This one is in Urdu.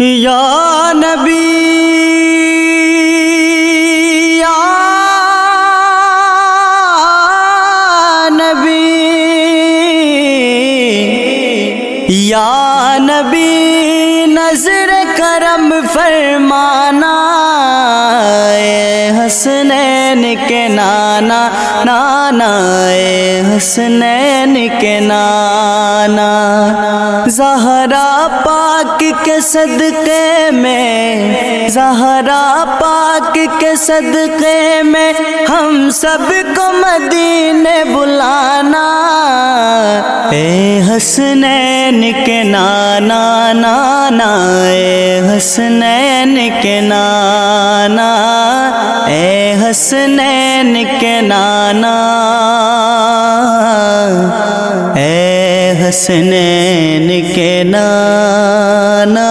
یا نبی یا نبی یا نبی نظر کرم فرمانا، اے حسنین کے نانا نانا، اے حسنین کے نانا، زہرا پاک کے صدقے میں، زہرا پاک کے صدقے میں ہم سب کو مدینے بلانا، اے حسنین کے نانا نانا، اے حسنین کے نانا، اے حسنین کے نانا، اے حسنین کے نانا۔